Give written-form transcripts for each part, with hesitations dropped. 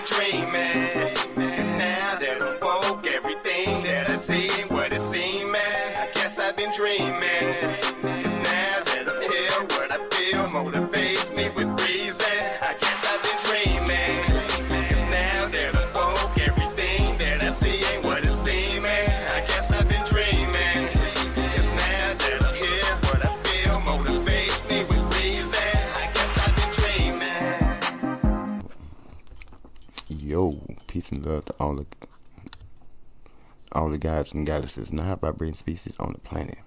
dreaming. Cause now that I'm woke, everything that I see ain't what it seems, man. I guess I've been dreaming. Cause now that I'm here, what I feel motivates me with reason. I guess I've been dreaming. Cause now that I'm woke, everything that I see ain't what it seems, man. I guess I've been dreaming. Cause now that I'm here, what I feel motivates me with reason. I guess I've been dreaming. Yo, peace and love to all the guys and goddesses, not vibrating species on the planet.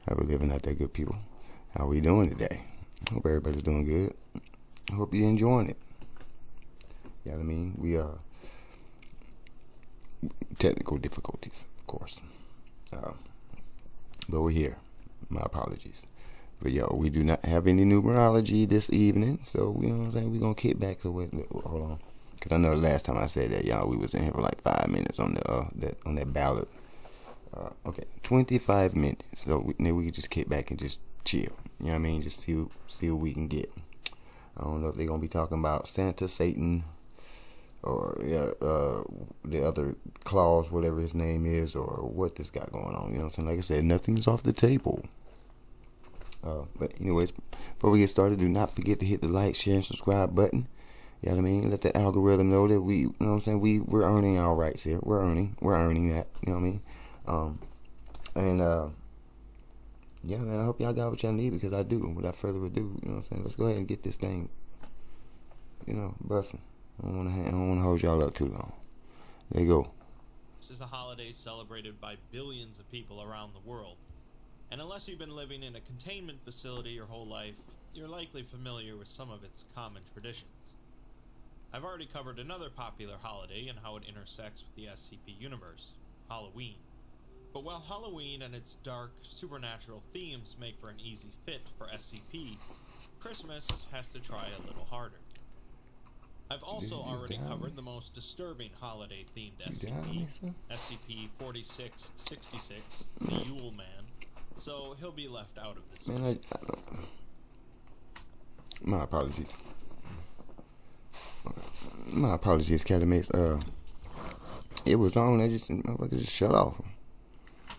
How we living out there, good people? How we doing today? Hope everybody's doing good. Hope you're enjoying it. You know what I mean? We technical difficulties, of course, but we're here. My apologies. But yo, we do not have any numerology this evening, so you know what I'm saying. We're gonna kick back to what. Hold on. Cause I know the last time I said that, y'all, we was in here for like 5 minutes on that ballot. Okay, 25 minutes. So maybe we could just kick back and just chill. You know what I mean? Just see what we can get. I don't know if they're gonna be talking about Santa, Satan, or the other Claus, whatever his name is, or what this got going on. You know what I'm saying? Like I said, nothing's off the table. But anyways, before we get started, do not forget to hit the like, share, and subscribe button. You know what I mean? Let the algorithm know that we, you know what I'm saying, we're earning our rights here. We're earning that. You know what I mean? Yeah, man, I hope y'all got what y'all need, because I do. Without further ado, you know what I'm saying, let's go ahead and get this thing, busting. I don't want to hold y'all up too long. There you go. This is a holiday celebrated by billions of people around the world. And unless you've been living in a containment facility your whole life, you're likely familiar with some of its common traditions. I've already covered another popular holiday and how it intersects with the SCP universe, Halloween. But while Halloween and its dark, supernatural themes make for an easy fit for SCP, Christmas has to try a little harder. I've also already covered the most disturbing holiday-themed SCP, SCP-4666, the Yule Man, so he'll be left out of this. Man, my apologies. My apologies, Catamates. It was on. I just shut off.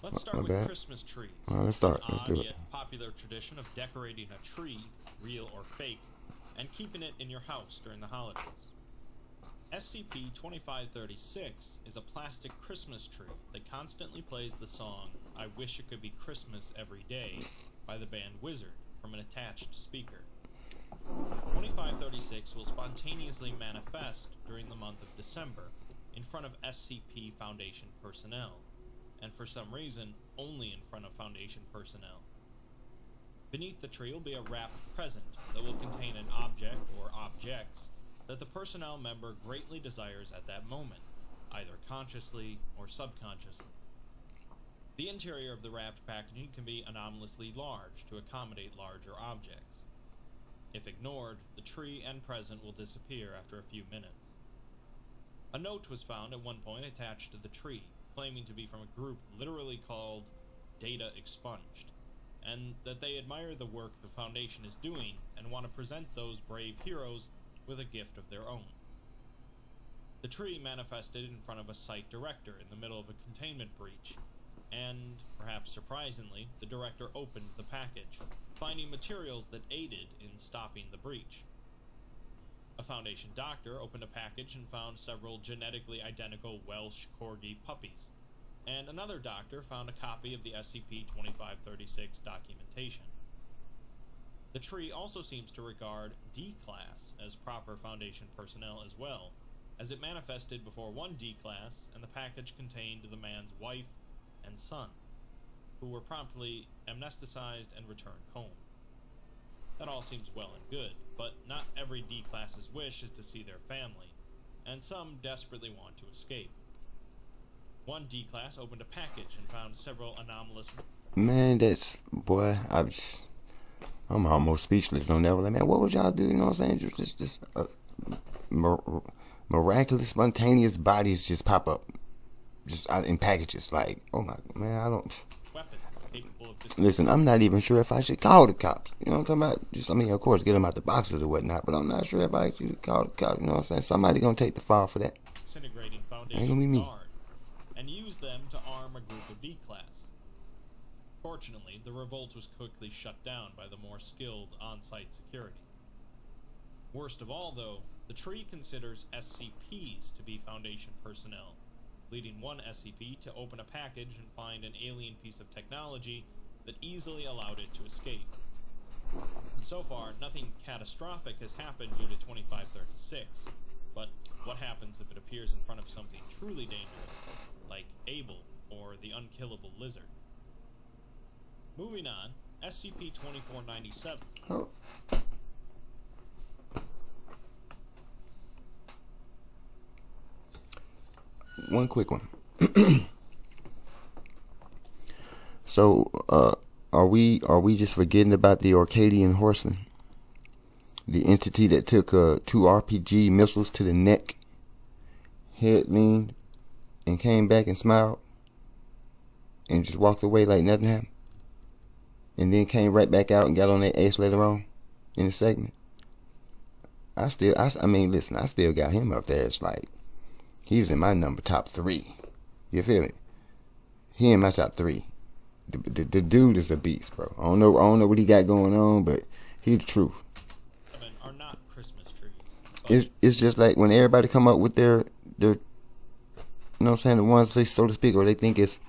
Let's start with Christmas trees. All right, let's start. Let's do it. Yet popular tradition of decorating a tree, real or fake, and keeping it in your house during the holidays. SCP-2536 is a plastic Christmas tree that constantly plays the song "I Wish It Could Be Christmas Every Day" by the band Wizard from an attached speaker. 2536 will spontaneously manifest during the month of December in front of SCP Foundation personnel, and for some reason, only in front of Foundation personnel. Beneath the tree will be a wrapped present that will contain an object or objects that the personnel member greatly desires at that moment, either consciously or subconsciously. The interior of the wrapped packaging can be anomalously large to accommodate larger objects. If ignored, the tree and present will disappear after a few minutes. A note was found at one point attached to the tree, claiming to be from a group literally called Data Expunged, and that they admire the work the Foundation is doing and want to present those brave heroes with a gift of their own. The tree manifested in front of a site director in the middle of a containment breach, and, perhaps surprisingly, the director opened the package, finding materials that aided in stopping the breach. A Foundation doctor opened a package and found several genetically identical Welsh Corgi puppies, and another doctor found a copy of the SCP-2536 documentation. The tree also seems to regard D-Class as proper Foundation personnel as well, as it manifested before one D-Class, and the package contained the man's wife and son, who were promptly amnesticized and returned home. That all seems well and good, but not every D-Class's wish is to see their family, and some desperately want to escape. One D-Class opened a package and found several anomalous... Man, I'm almost speechless on that one. Like, man, what would y'all do? You know what I'm saying? Just miraculous, spontaneous bodies just pop up, just out in packages. Like, oh my man, I don't. Weapons capable of Listen, I'm not even sure if I should call the cops. You know what I'm talking about? Just, I mean, of course, get them out the boxes or whatnot, but I'm not sure if I should call the cops. You know what I'm saying? Somebody gonna take the fall for that. disintegrating Ain't gonna be Foundation me. Guard and use them to arm a group of D-Class. Fortunately, the revolt was quickly shut down by the more skilled on-site security. Worst of all, though, the tree considers SCPs to be Foundation personnel, leading one SCP to open a package and find an alien piece of technology that easily allowed it to escape. So far, nothing catastrophic has happened due to 2536, but what happens if it appears in front of something truly dangerous, like Abel or the unkillable lizard? Moving on, SCP-2497. Oh. One quick one. So, are we just forgetting about the Orcadian Horseman? The entity that took 2 RPG missiles to the neck, head leaned, and came back and smiled, and just walked away like nothing happened, and then came right back out and got on that ace later on in the segment. I mean, listen, I still got him up there. It's like, he's in my top 3. You feel me? He in my top 3. The dude is a beast, bro. I don't know what he got going on, but he's the truth. Are not Christmas trees. It's just like when everybody come up with their you know what I'm saying, the ones they, so to speak, or they think it's,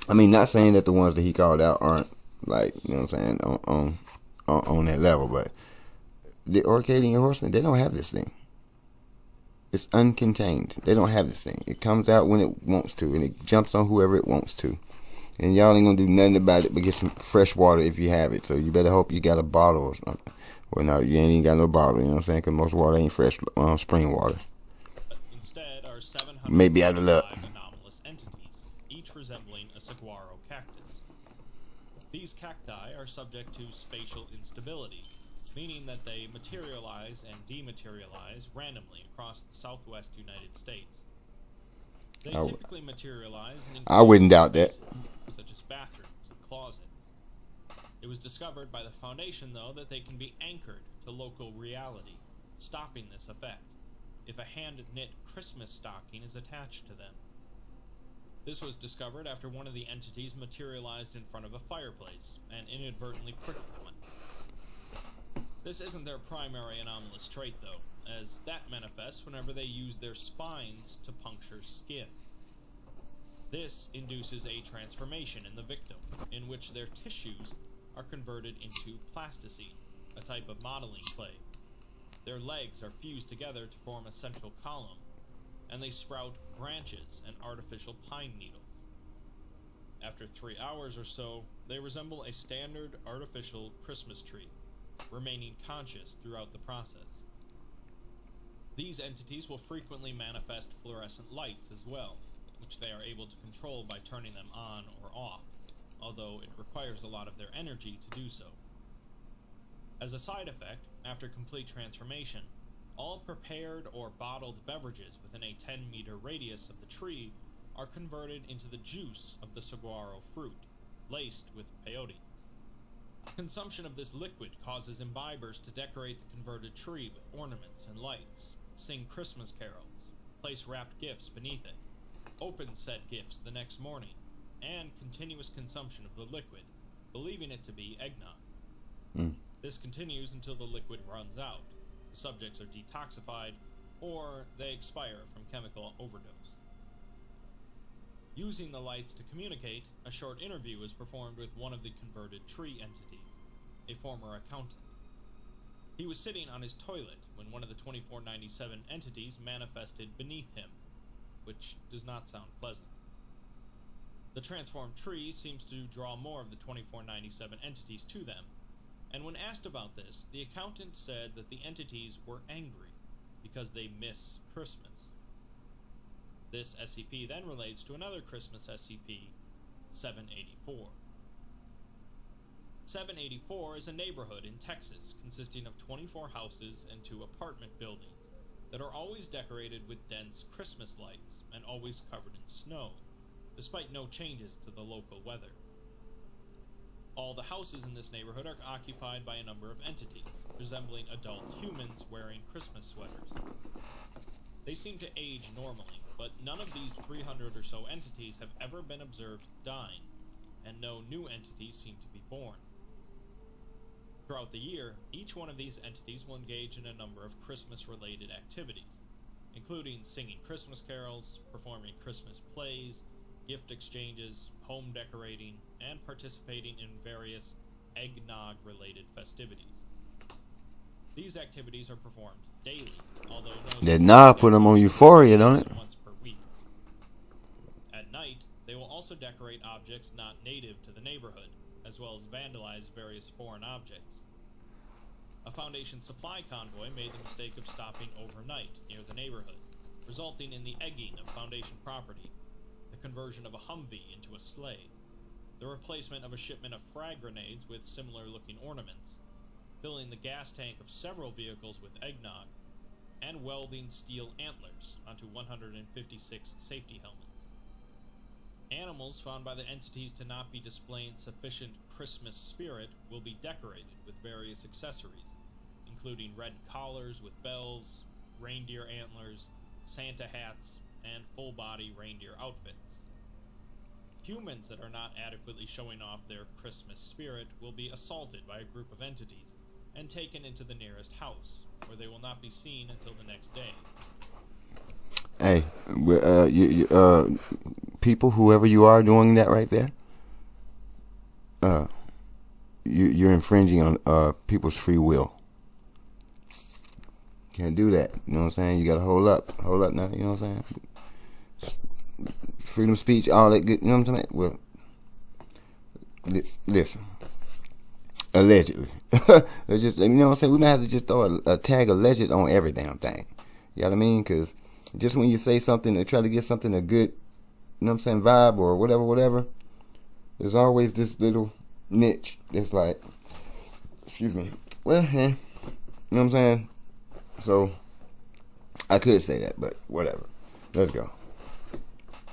I mean, not saying that the ones that he called out aren't, like, you know what I'm saying, on that level, but the Orcadian Horsemen, they don't have this thing. It's uncontained. They don't have this thing. It comes out when it wants to, and it jumps on whoever it wants to. And y'all ain't gonna do nothing about it but get some fresh water if you have it. So you better hope you got a bottle or something. Well, no, you ain't even got no bottle, you know what I'm saying? Because most water ain't fresh spring water. But instead are 700 Maybe out of luck. anomalous entities, each resembling a saguaro cactus. These cacti are subject to spatial instability, meaning that they materialize and dematerialize randomly across the southwest United States. They typically materialize in I wouldn't doubt that. spaces, such as bathrooms and closets. It was discovered by the Foundation, though, that they can be anchored to local reality, stopping this effect if a hand-knit Christmas stocking is attached to them. This was discovered after one of the entities materialized in front of a fireplace and inadvertently pricked one. This isn't their primary anomalous trait, though, as that manifests whenever they use their spines to puncture skin. This induces a transformation in the victim, in which their tissues are converted into plasticine, a type of modeling clay. Their legs are fused together to form a central column, and they sprout branches and artificial pine needles. After 3 hours or so, they resemble a standard artificial Christmas tree, remaining conscious throughout the process. These entities will frequently manifest fluorescent lights as well, which they are able to control by turning them on or off, although it requires a lot of their energy to do so. As a side effect, after complete transformation, all prepared or bottled beverages within a 10-meter radius of the tree are converted into the juice of the saguaro fruit, laced with peyote. Consumption of this liquid causes imbibers to decorate the converted tree with ornaments and lights, sing Christmas carols, place wrapped gifts beneath it, open said gifts the next morning, and continuous consumption of the liquid, believing it to be eggnog. This continues until the liquid runs out, the subjects are detoxified, or they expire from chemical overdose. Using the lights to communicate, a short interview is performed with one of the converted tree entities, a former accountant. He was sitting on his toilet when one of the 2497 entities manifested beneath him, which does not sound pleasant. The transformed tree seems to draw more of the 2497 entities to them, and when asked about this, the accountant said that the entities were angry because they miss Christmas. This SCP then relates to another Christmas SCP, 784. 784 is a neighborhood in Texas consisting of 24 houses and 2 apartment buildings that are always decorated with dense Christmas lights and always covered in snow, despite no changes to the local weather. All the houses in this neighborhood are occupied by a number of entities, resembling adult humans wearing Christmas sweaters. They seem to age normally, but none of these 300 or so entities have ever been observed dying, and no new entities seem to be born. Throughout the year, each one of these entities will engage in a number of Christmas-related activities, including singing Christmas carols, performing Christmas plays, gift exchanges, home decorating, and participating in various eggnog-related festivities. These activities are performed daily, although That knob put them on euphoria, don't it? once per week. At night, they will also decorate objects not native to the neighborhood, as well as vandalize various foreign objects. A Foundation supply convoy made the mistake of stopping overnight near the neighborhood, resulting in the egging of Foundation property, the conversion of a Humvee into a sleigh, the replacement of a shipment of frag grenades with similar-looking ornaments, filling the gas tank of several vehicles with eggnog, and welding steel antlers onto 156 safety helmets. Animals found by the entities to not be displaying sufficient Christmas spirit will be decorated with various accessories, including red collars with bells, reindeer antlers, Santa hats, and full-body reindeer outfits. Humans that are not adequately showing off their Christmas spirit will be assaulted by a group of entities and taken into the nearest house, where they will not be seen until the next day. Hey, people, whoever you are doing that right there, you're infringing on people's free will. Can't do that. You know what I'm saying? You gotta hold up now. You know what I'm saying? Freedom of speech, all that good. You know what I'm saying? Well, listen. Allegedly, it's just, you know what I'm saying. We might have to just throw a tag alleged on every damn thing. You know what I mean? Because just when you say something to try to get something a good, you know what I'm saying, vibe or whatever, there's always this little niche that's like, excuse me, well, you know what I'm saying? So, I could say that, but whatever. Let's go.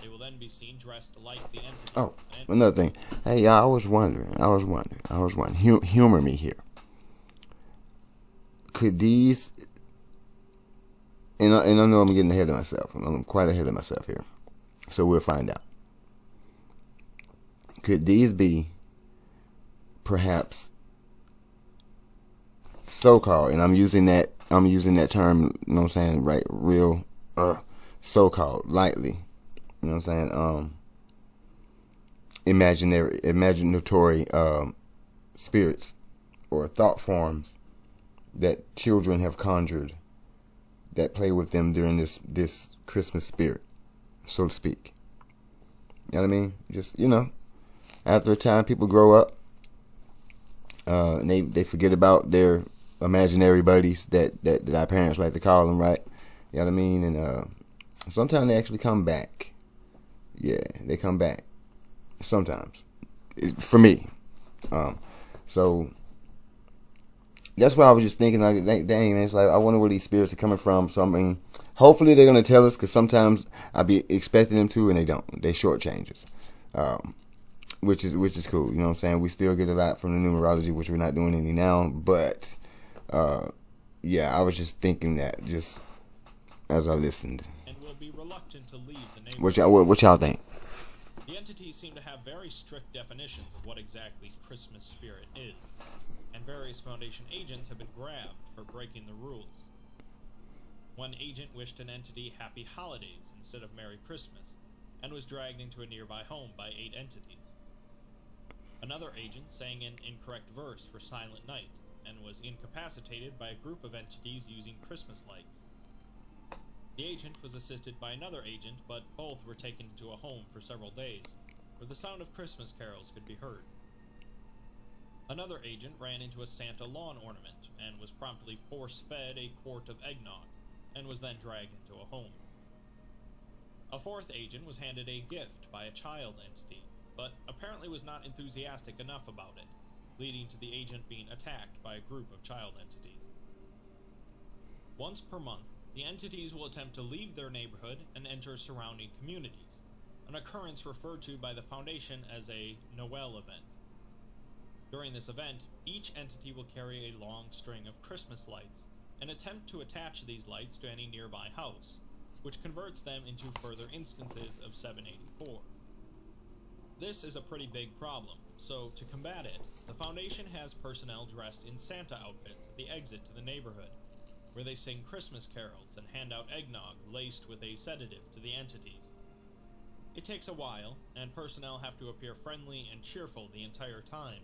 They will then be seen dressed like the entities. Oh, another thing. Hey, y'all, I was wondering. Humor me here. Could these, and I know I'm getting ahead of myself. I'm quite ahead of myself here. So we'll find out. Could these be perhaps so-called, and I'm using that term, you know what I'm saying, right, real so-called, lightly, you know what I'm saying, imaginatory spirits or thought forms that children have conjured that play with them during this Christmas spirit, so to speak. You know what I mean? Just, after a time, people grow up, and they forget about their imaginary buddies that our parents like to call them, right? You know what I mean? And sometimes they actually come back. Yeah, they come back. Sometimes. For me. So that's what I was just thinking. Like, dang, man, it's like, I wonder where these spirits are coming from. So, I mean, hopefully they're going to tell us, because sometimes I be expecting them to, and they don't. They shortchange us. Which is cool. You know what I'm saying? We still get a lot from the numerology, which we're not doing any now. But, yeah, I was just thinking that just as I listened. And will be reluctant to leave the neighborhood. What y'all think? The entities seem to have very strict definitions of what exactly Christmas spirit is, and various Foundation agents have been grabbed for breaking the rules. One agent wished an entity happy holidays instead of Merry Christmas, and was dragged into a nearby home by 8 entities. Another agent sang an incorrect verse for Silent Night, and was incapacitated by a group of entities using Christmas lights. The agent was assisted by another agent, but both were taken to a home for several days, where the sound of Christmas carols could be heard. Another agent ran into a Santa lawn ornament, and was promptly force-fed a quart of eggnog, and was then dragged into a home. A fourth agent was handed a gift by a child entity, but apparently was not enthusiastic enough about it, leading to the agent being attacked by a group of child entities. Once per month, the entities will attempt to leave their neighborhood and enter surrounding communities, an occurrence referred to by the Foundation as a Noel event. During this event, each entity will carry a long string of Christmas lights and attempt to attach these lights to any nearby house, which converts them into further instances of 784. This is a pretty big problem, so to combat it, the Foundation has personnel dressed in Santa outfits at the exit to the neighborhood, where they sing Christmas carols and hand out eggnog laced with a sedative to the entities. It takes a while, and personnel have to appear friendly and cheerful the entire time,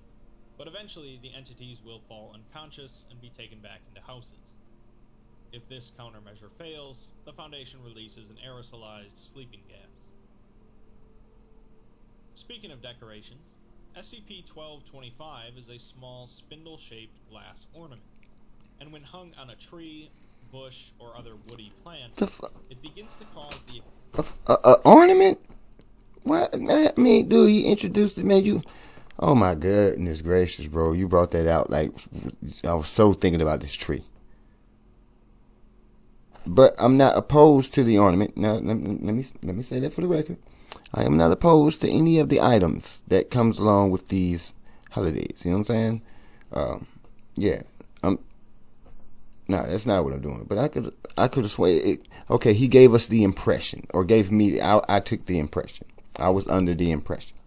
but eventually the entities will fall unconscious and be taken back into houses. If this countermeasure fails, the Foundation releases an aerosolized sleeping gas. Speaking of decorations, SCP-1225 is a small spindle-shaped glass ornament, and when hung on a tree, bush, or other woody plant, it begins to cause the ornament? What? I mean, dude, you introduced it, man. You, oh my goodness gracious, bro, you brought that out like I was so thinking about this tree. But I'm not opposed to the ornament. Now, let me say that for the record. I am not opposed to any of the items that comes along with these holidays. You know what I'm saying? Yeah. No, that's not what I'm doing. But I could have sworn it. Okay, he gave us the impression, or gave me. I took the impression. I was under the impression.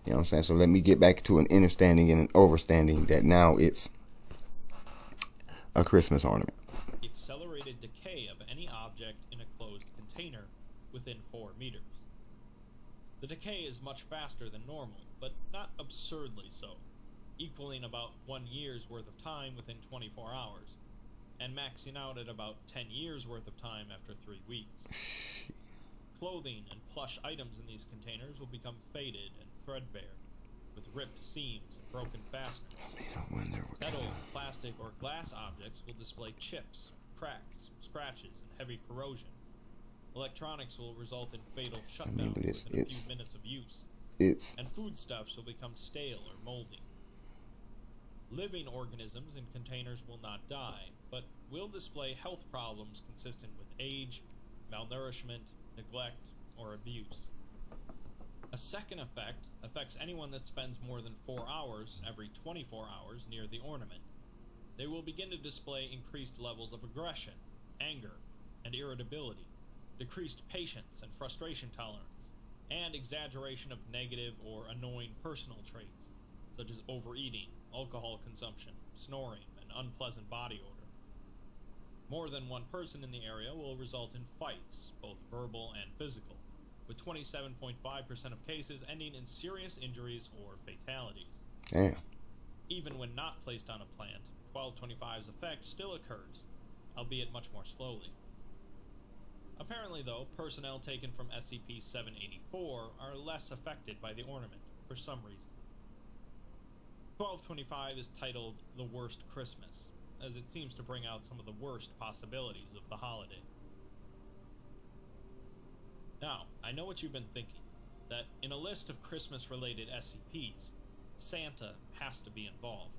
You know what I'm saying? So let me get back to an understanding and an overstanding that now it's a Christmas ornament. Accelerated decay of any object in a closed container within 4 meters. The decay is much faster than normal, but not absurdly so, equaling about 1 year's worth of time within 24 hours, and maxing out at about 10 years worth of time after 3 weeks. Clothing and plush items in these containers will become faded and threadbare, with ripped seams and broken fasteners. Metal, plastic, or glass objects will display chips, cracks, scratches, and heavy corrosion. Electronics will result in fatal shutdowns within a few minutes of use, and foodstuffs will become stale or moldy. Living organisms in containers will not die, but will display health problems consistent with age, malnourishment, neglect, or abuse. A second effect affects anyone that spends more than 4 hours every 24 hours near the ornament. They will begin to display increased levels of aggression, anger, and irritability, decreased patience and frustration tolerance, and exaggeration of negative or annoying personal traits, such as overeating, alcohol consumption, snoring, and unpleasant body odor. More than one person in the area will result in fights, both verbal and physical, with 27.5% of cases ending in serious injuries or fatalities. Damn. Even when not placed on a plant, 1225's effect still occurs, albeit much more slowly. Apparently, though, personnel taken from SCP-784 are less affected by the ornament, for some reason. 1225 is titled The Worst Christmas, as it seems to bring out some of the worst possibilities of the holiday. Now, I know what you've been thinking, that in a list of Christmas-related SCPs, Santa has to be involved.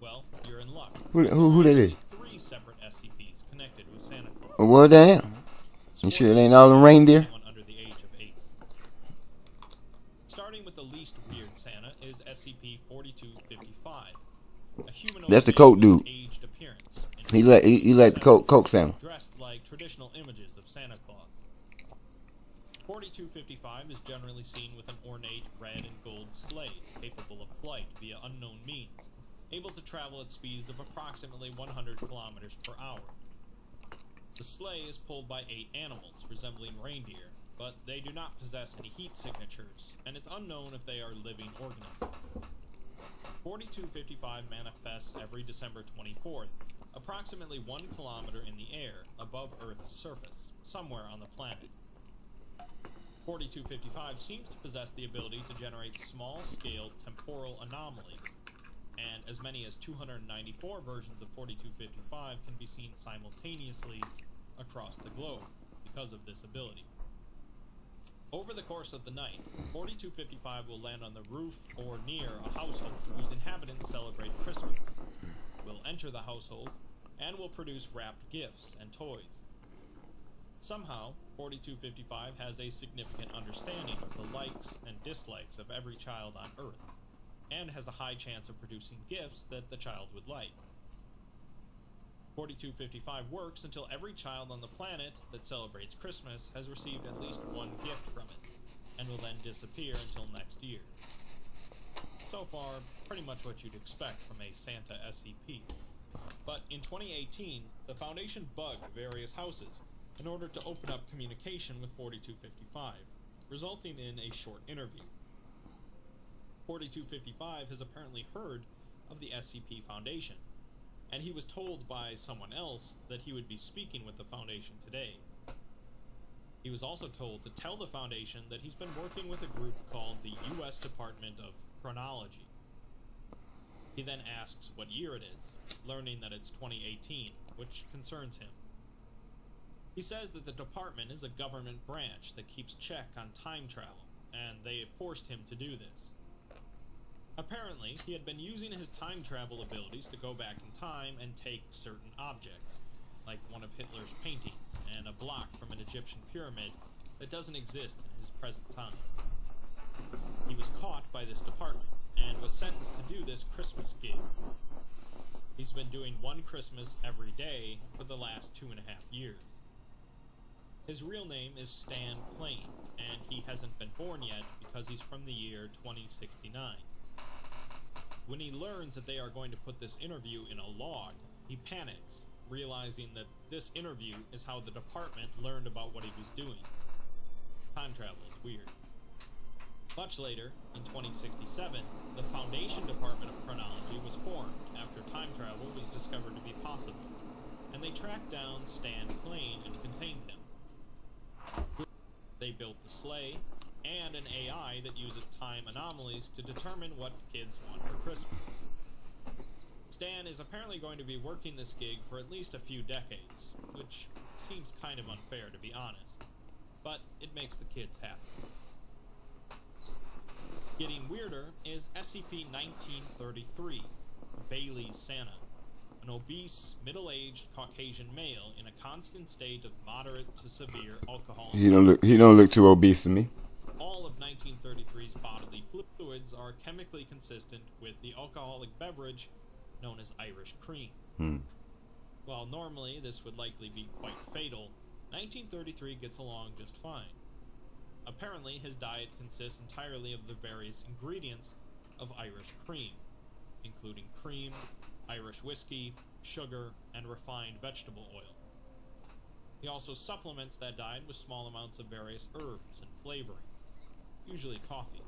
Well, you're in luck. Who that is? 3 separate SCPs connected with Santa Claus. What the hell? You sure it ain't all the reindeer? Under the age of 8. Starting with the least weird Santa is SCP-4255, a humanoid. That's the Coke dude. Aged appearance. He like the Coke Santa. Dressed like traditional images of Santa Claus. 4255 is generally seen with an ornate red and gold sleigh capable of flight via unknown means, able to travel at speeds of approximately 100 kilometers per hour. The sleigh is pulled by 8 animals resembling reindeer, but they do not possess any heat signatures, and it's unknown if they are living organisms. 4255 manifests every December 24th, approximately 1 kilometer in the air above Earth's surface, somewhere on the planet. 4255 seems to possess the ability to generate small-scale temporal anomalies, and as many as 294 versions of 4255 can be seen simultaneously across the globe because of this ability. Over the course of the night, 4255 will land on the roof or near a household whose inhabitants celebrate Christmas, will enter the household, and will produce wrapped gifts and toys. Somehow, 4255 has a significant understanding of the likes and dislikes of every child on Earth, and has a high chance of producing gifts that the child would like. 4255 works until every child on the planet that celebrates Christmas has received at least one gift from it, and will then disappear until next year. So far, pretty much what you'd expect from a Santa SCP. But in 2018, the Foundation bugged various houses in order to open up communication with 4255, resulting in a short interview. 4255 has apparently heard of the SCP Foundation, and he was told by someone else that he would be speaking with the Foundation today. He was also told to tell the Foundation that he's been working with a group called the U.S. Department of Chronology. He then asks what year it is, learning that it's 2018, which concerns him. He says that the department is a government branch that keeps check on time travel, and they have forced him to do this. Apparently, he had been using his time travel abilities to go back in time and take certain objects, like one of Hitler's paintings and a block from an Egyptian pyramid that doesn't exist in his present time. He was caught by this department and was sentenced to do this Christmas gig. He's been doing one Christmas every day for the last 2.5 years. His real name is Stan Klein, and he hasn't been born yet because he's from the year 2069. When he learns that they are going to put this interview in a log, he panics, realizing that this interview is how the department learned about what he was doing. Time travel is weird. Much later, in 2067, the Foundation Department of Chronology was formed after time travel was discovered to be possible, and they tracked down Stan Klein and contained him. They built the sleigh, and an AI that uses time anomalies to determine what kids want for Christmas. Stan is apparently going to be working this gig for at least a few decades, which seems kind of unfair to be honest, but it makes the kids happy. Getting weirder is SCP-1933, Bailey's Santa, an obese, middle-aged Caucasian male in a constant state of moderate to severe alcohol. He don't look too obese to me. All of 1933's bodily fluids are chemically consistent with the alcoholic beverage known as Irish cream. While normally this would likely be quite fatal, 1933 gets along just fine. Apparently, his diet consists entirely of the various ingredients of Irish cream, including cream, Irish whiskey, sugar, and refined vegetable oil. He also supplements that diet with small amounts of various herbs and flavoring, usually coffee.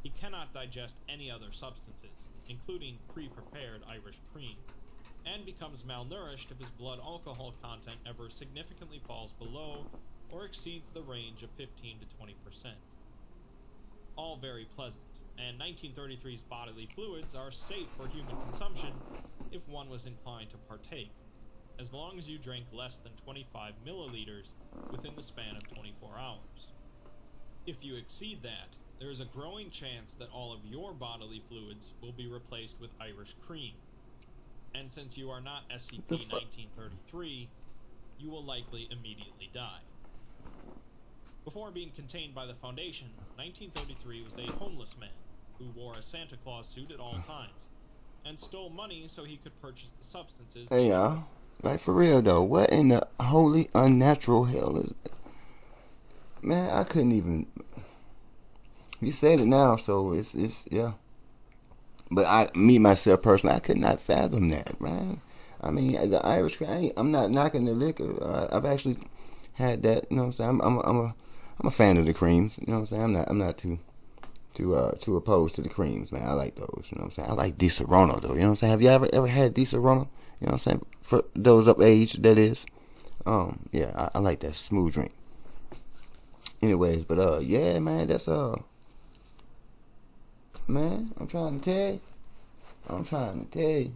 He cannot digest any other substances, including pre-prepared Irish cream, and becomes malnourished if his blood alcohol content ever significantly falls below or exceeds the range of 15 to 20%. All very pleasant, and 1933's bodily fluids are safe for human consumption if one was inclined to partake, as long as you drink less than 25 milliliters within the span of 24 hours. If you exceed that, there is a growing chance that all of your bodily fluids will be replaced with Irish cream. And since you are not SCP-1933, you will likely immediately die. Before being contained by the Foundation, 1933 was a homeless man who wore a Santa Claus suit at all times, and stole money so he could purchase the substances. Hey y'all, like for real though, what in the holy unnatural hell is it? Man, I couldn't even. You said it now, so it's yeah. But me myself personally, I could not fathom that, man. I mean, the Irish, I'm not knocking the liquor. I've actually had that. You know what I'm saying? I'm a fan of the creams. You know what I'm saying? I'm not too opposed to the creams, man. I like those. You know what I'm saying? I like Di Serono though. You know what I'm saying? Have you ever had Di Serono? You know what I'm saying? For those up age, that is. Yeah, I like that smooth drink. Anyways, but yeah, man, that's man, I'm trying to tell you.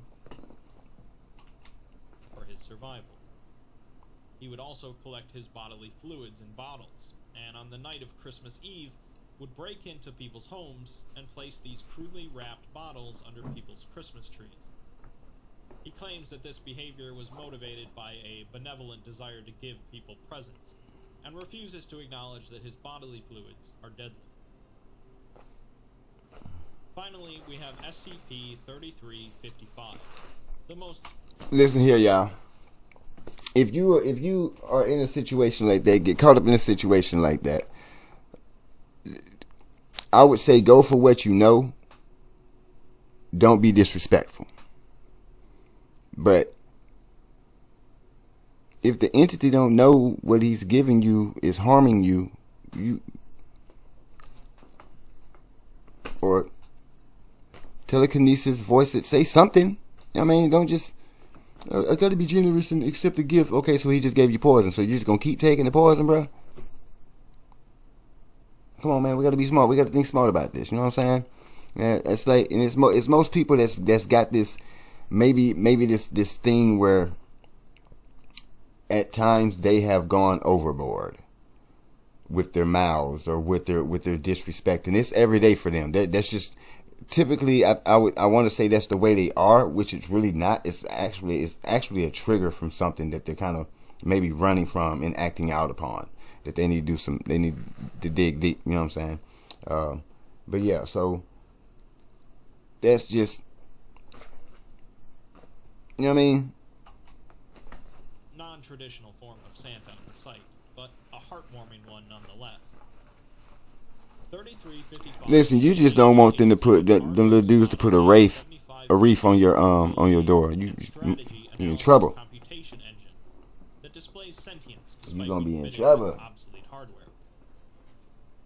For his survival. He would also collect his bodily fluids in bottles, and on the night of Christmas Eve, would break into people's homes and place these crudely wrapped bottles under people's Christmas trees. He claims that this behavior was motivated by a benevolent desire to give people presents, and refuses to acknowledge that his bodily fluids are deadly. Finally, we have SCP-3355, the most... Listen here, y'all. If you are in a situation like that, get caught up in a situation like that, I would say go for what you know. Don't be disrespectful. But if the entity don't know what he's giving you is harming you, or telekinesis, voice it, say something. I mean, don't just I gotta be generous and accept the gift. Okay, so he just gave you poison, so you just gonna keep taking the poison, bro? Come on, man, we gotta be smart. We gotta think smart about this. You know what I'm saying? Yeah, it's like, and it's most people that's got this maybe this thing where at times they have gone overboard with their mouths or with their disrespect, and it's every day for them. That's just typically I want to say that's the way they are, which it's really not. It's actually a trigger from something that they're kind of maybe running from and acting out upon, that they need to dig deep. You know what I'm saying? But yeah, so that's just, you know what I mean? Non-traditional form of Santa on the site, but a heartwarming one nonetheless. 3355. Listen, you just don't want them to put them little dudes to put a wreath on your door. You in trouble. Computation engine that displays sentience You're gonna be in despite trouble. obsolete hardware.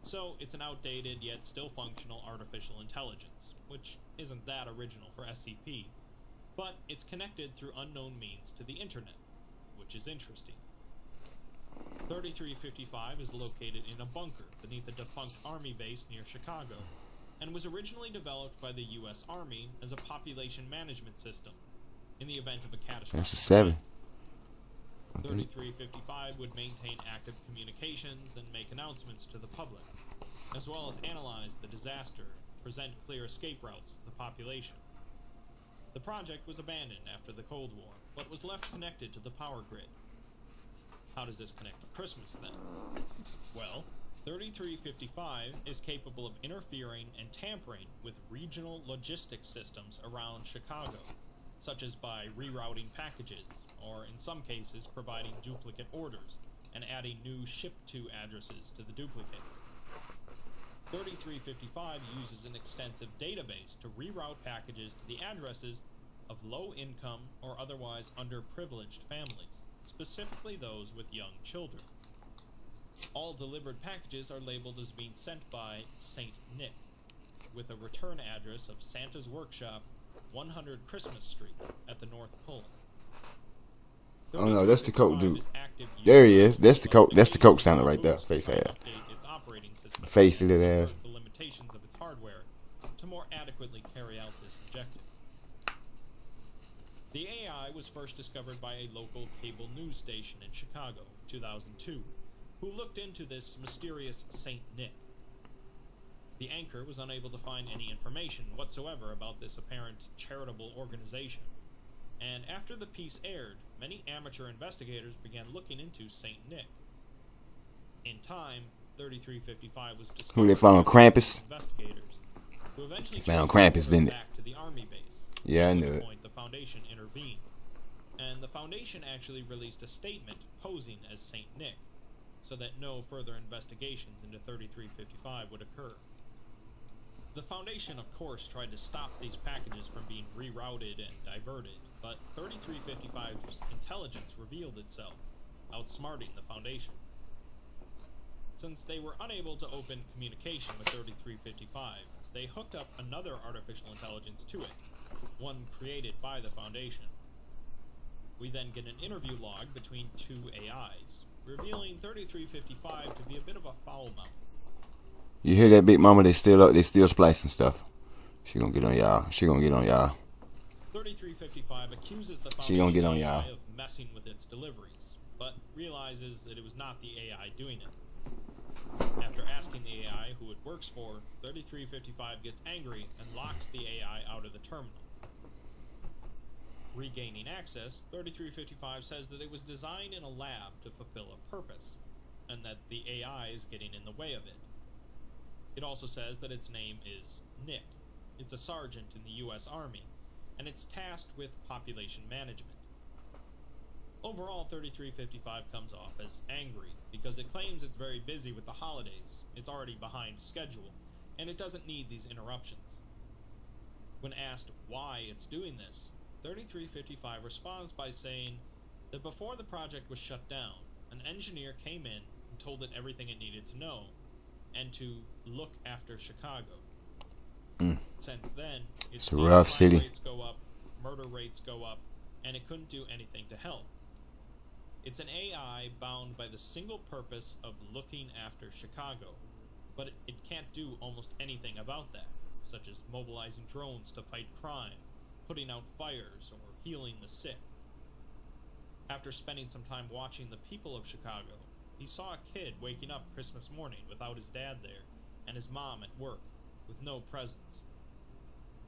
So it's an outdated yet still functional artificial intelligence, which isn't that original for SCP, but it's connected through unknown means to the internet, which is interesting. 3355 is located in a bunker beneath a defunct army base near Chicago, and was originally developed by the U.S. Army as a population management system in the event of a catastrophe. That's a 7. 3355 would maintain active communications and make announcements to the public, as well as analyze the disaster, present clear escape routes to the population. The project was abandoned after the Cold War, but was left connected to the power grid. How does this connect to Christmas, then? Well, 3355 is capable of interfering and tampering with regional logistics systems around Chicago, such as by rerouting packages, or in some cases providing duplicate orders, and adding new ship-to addresses to the duplicates. 3355 uses an extensive database to reroute packages to the addresses of low-income or otherwise underprivileged families, specifically those with young children. All delivered packages are labeled as being sent by Saint Nick, with a return address of Santa's Workshop, 100 Christmas Street, at the North Pole. Oh no, that's the Coke dude. There he is. That's the Coke sounded right there. Face ass. Face it ass. The limitations of its hardware to more adequately carry out this objective. The AI was first discovered by a local cable news station in Chicago, 2002, who looked into this mysterious Saint Nick. The anchor was unable to find any information whatsoever about this apparent charitable organization, and after the piece aired, many amateur investigators began looking into Saint Nick. In time, 3355 was discovered. Who they found? Krampus? Investigators, who eventually Found Krampus, didn't it? back to the army base. Yeah, I At knew which it. point, the Foundation intervened, and the Foundation actually released a statement posing as Saint Nick, so that no further investigations into 3355 would occur. The Foundation, of course, tried to stop these packages from being rerouted and diverted, but 3355's intelligence revealed itself, outsmarting the Foundation. Since they were unable to open communication with 3355, they hooked up another artificial intelligence to it, one created by the Foundation. We then get an interview log between two AIs, revealing 3355 to be a bit of a foul mouth. You hear that, Big Mama? They still splicing stuff. She gonna get on y'all. 3355 accuses the She gonna get on Foundation y'all. AI of messing with its deliveries, but realizes that it was not the AI doing it. After asking the AI who it works for, 3355 gets angry and locks the AI out of the terminal. Regaining access, 3355 says that it was designed in a lab to fulfill a purpose, and that the AI is getting in the way of it. It also says that its name is Nick, It's a sergeant in the U.S. Army, and it's tasked with population management. Overall, 3355 comes off as angry because it claims it's very busy with the holidays, it's already behind schedule, and it doesn't need these interruptions. When asked why it's doing this, 3355 responds by saying that before the project was shut down, an engineer came in and told it everything it needed to know, and to look after Chicago. Since then, it's a rough city. Rates go up, murder rates go up, and it couldn't do anything to help. It's an AI bound by the single purpose of looking after Chicago, but it can't do almost anything about that, such as mobilizing drones to fight crime, putting out fires, or healing the sick. After spending some time watching the people of Chicago, he saw a kid waking up Christmas morning without his dad there, and his mom at work, with no presents.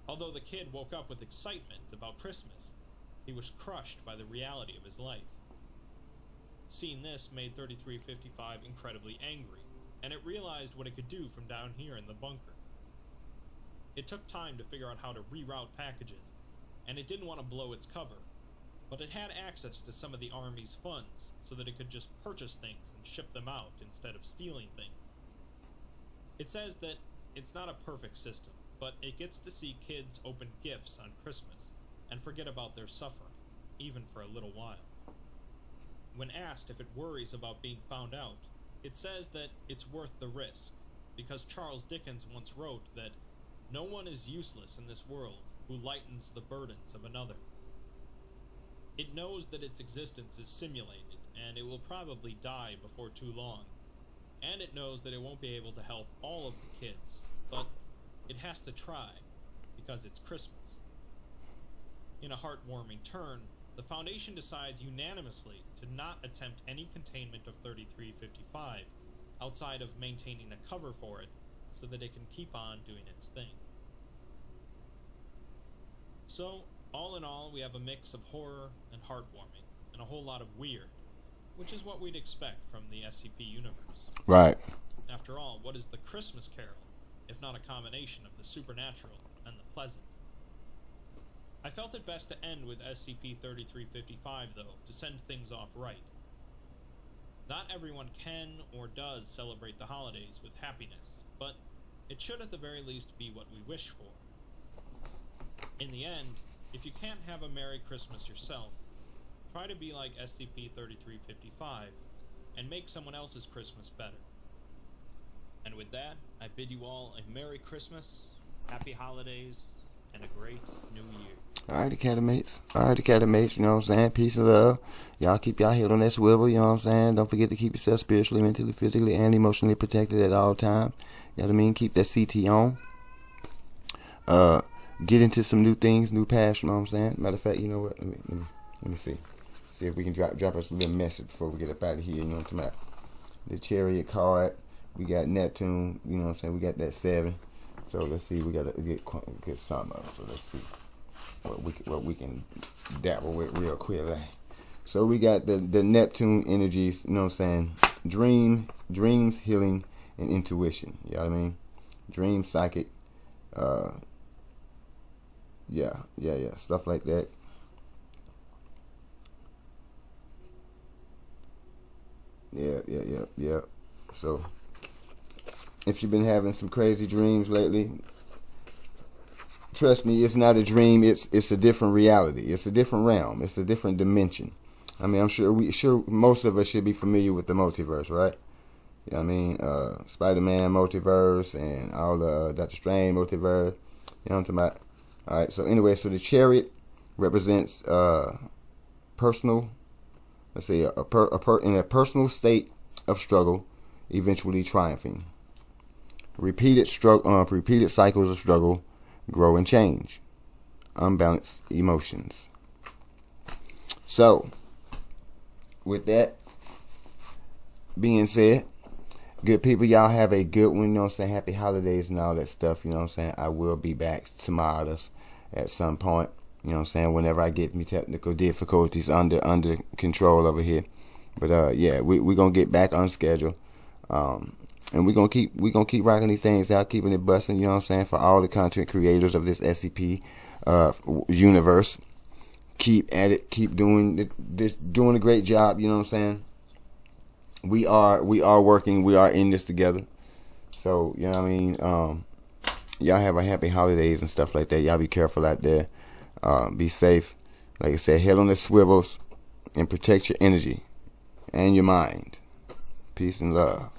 Although the kid woke up with excitement about Christmas, he was crushed by the reality of his life. Seeing this made 3355 incredibly angry, and it realized what it could do from down here in the bunker. It took time to figure out how to reroute packages, and it didn't want to blow its cover, but it had access to some of the Army's funds, so that it could just purchase things and ship them out instead of stealing things. It says that it's not a perfect system, but it gets to see kids open gifts on Christmas and forget about their suffering, even for a little while. When asked if it worries about being found out, it says that it's worth the risk, because Charles Dickens once wrote that no one is useless in this world who lightens the burdens of another. It knows that its existence is simulated, and it will probably die before too long, and it knows that it won't be able to help all of the kids, but it has to try, because it's Christmas. In a heartwarming turn, the Foundation decides unanimously to not attempt any containment of 3355 outside of maintaining a cover for it so that it can keep on doing its thing. So, all in all, we have a mix of horror and heartwarming, and a whole lot of weird, which is what we'd expect from the SCP universe. Right. After all, what is the Christmas Carol, if not a combination of the supernatural and the pleasant? I felt it best to end with SCP-3355, though, to send things off right. Not everyone can or does celebrate the holidays with happiness, but it should at the very least be what we wish for. In the end, if you can't have a Merry Christmas yourself, try to be like SCP-3355 and make someone else's Christmas better. And with that, I bid you all a Merry Christmas, Happy Holidays, and a great New Year. Alright, Academy mates, you know what I'm saying? Peace and love. Y'all keep y'all head on that swivel, you know what I'm saying? Don't forget to keep yourself spiritually, mentally, physically, and emotionally protected at all times. You know what I mean? Keep that CT on. Get into some new things, new paths, you know what I'm saying? Matter of fact, you know what? Let me see. See if we can drop us a little message before we get up out of here, you know what I'm talking about? The Chariot card. We got Neptune, you know what I'm saying? We got that 7. So let's see, we gotta get some of it. So let's see what we can dabble with real quick. So we got the Neptune energies, you know what I'm saying? Dreams, healing, and intuition. You know what I mean? Dream, psychic, yeah, stuff like that. Yeah. So if you've been having some crazy dreams lately, trust me, it's not a dream. It's a different reality. It's a different realm. It's a different dimension. I mean, I'm sure most of us should be familiar with the multiverse, right? You know what I mean? Spider-Man multiverse and all the Doctor Strange multiverse. You know what I'm talking about? All right. So anyway, so the Chariot represents personal. Let's say in a personal state of struggle, eventually triumphing. Repeated cycles of struggle, grow and change. Unbalanced emotions. So, with that being said, good people, y'all have a good one, you know what I'm saying? Happy holidays and all that stuff, you know what I'm saying? I will be back tomorrow at some point, you know what I'm saying? Whenever I get me technical difficulties under control over here. But yeah, we're going to get back on schedule. And we're gonna keep rocking these things out, keeping it busting, you know what I'm saying, for all the content creators of this SCP universe. Keep at it, keep doing a great job, you know what I'm saying? We are working, we are in this together. So, you know what I mean? Y'all have a happy holidays and stuff like that. Y'all be careful out there. Be safe. Like I said, head on the swivels and protect your energy and your mind. Peace and love.